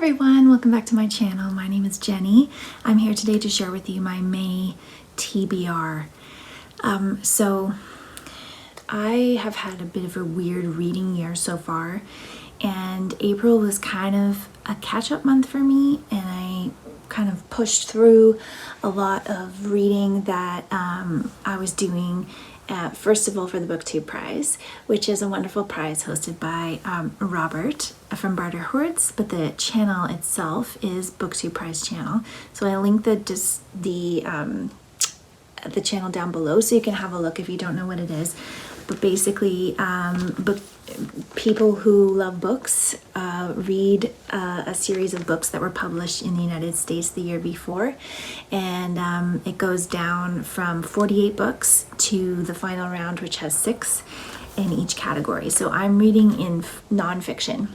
everyone, welcome back to my channel. My name is Jenny. I'm here today to share with you my May TBR. So I have had a bit of a weird reading year so far, and April was kind of a catch-up month for me, and I kind of pushed through a lot of reading that I was doing first of all for the BookTube prize, which is a wonderful prize hosted by Robert from Barter Hordes, but the channel itself is BookTube prize channel. So I linked the channel down below so you can have a look if you don't know what it is. But basically, people who love books read a series of books that were published in the United States the year before, and it goes down from 48 books to the final round, which has 6 in each category. So I'm reading in nonfiction.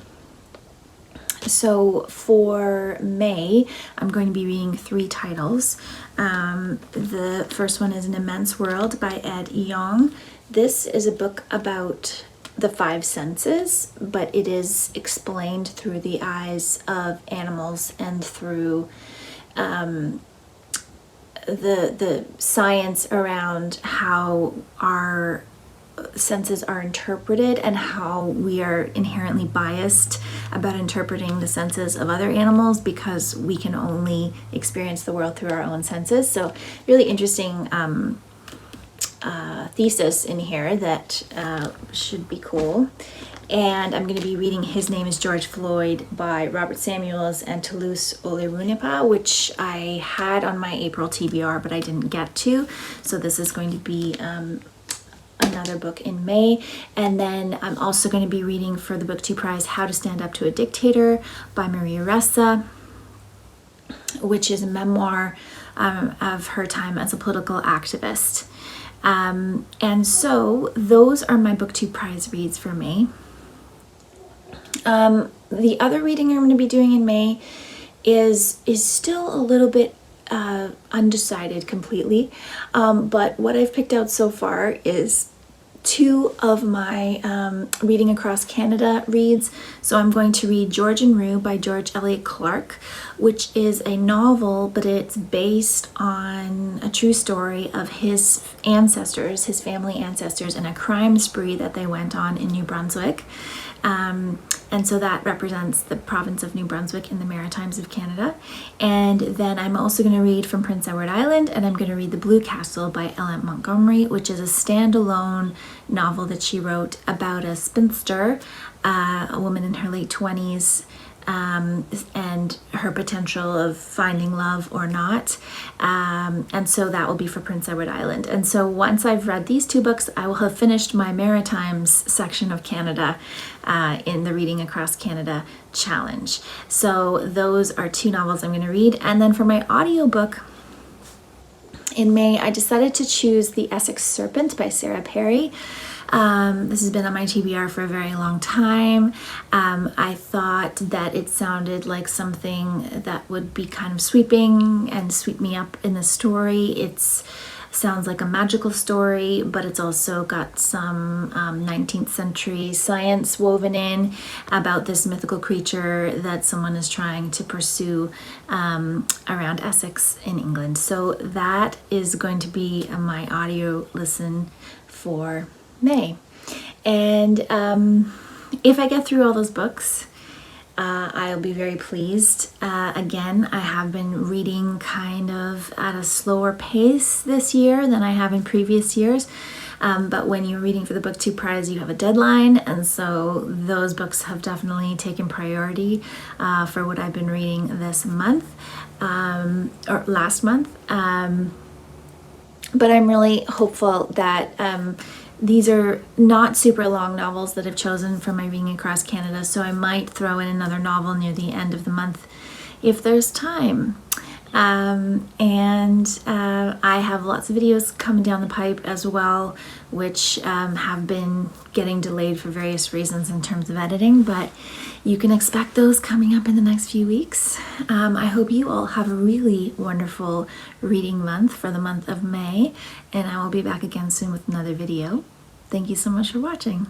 So for May, I'm going to be reading 3 titles. The first one is An Immense World by Yong. This is a book about the 5 senses, but it is explained through the eyes of animals and through the science around how our senses are interpreted and how we are inherently biased about interpreting the senses of other animals because we can only experience the world through our own senses. So really interesting thesis in here that should be cool. And I'm going to be reading His Name is George Floyd by Robert Samuels and Toluse Olorunnipa, which I had on my April TBR, but I didn't get to. So this is going to be another book in May. And then I'm also going to be reading for the BookTube prize How to Stand Up to a Dictator by Ressa, which is a memoir of her time as a political activist. And so those are my BookTube prize reads for May. The other reading I'm going to be doing in May is still a little bit undecided completely, but what I've picked out so far is 2 of my Reading Across Canada reads. So I'm going to read George and Rue by Elliott Clarke, which is a novel, but it's based on a true story of his ancestors, his family ancestors, and a crime spree that they went on in New Brunswick. And so that represents the province of New Brunswick in the Maritimes of Canada. And then I'm also going to read from Prince Edward Island, and I'm going to read The Blue Castle by Elliott Montgomery, which is a standalone novel that she wrote about a spinster, a woman in her late 20s, and her potential of finding love or not. And so that will be for Prince Edward Island. And so once I've read these 2 books, I will have finished my Maritimes section of Canada in the Reading Across Canada challenge. So those are 2 novels I'm going to read. And then for my audiobook in May, I decided to choose The Essex Serpent by Sarah Perry. This has been on my TBR for a very long time. I thought that it sounded like something that would be kind of sweeping and sweep me up in the story. It sounds like a magical story, but it's also got some 19th century science woven in about this mythical creature that someone is trying to pursue around Essex in England. So that is going to be my audio listen for May. And if I get through all those books, I'll be very pleased. Again, I have been reading kind of at a slower pace this year than I have in previous years. But when you're reading for the BookTube prize, you have a deadline, and so those books have definitely taken priority for what I've been reading this month, or last month. But I'm really hopeful that these are not super long novels that I've chosen for my Reading Across Canada, so I might throw in another novel near the end of the month if there's time. I have lots of videos coming down the pipe as well, which have been getting delayed for various reasons in terms of editing, but you can expect those coming up in the next few weeks. I hope you all have a really wonderful reading month for the month of May, and I will be back again soon with another video. Thank you so much for watching.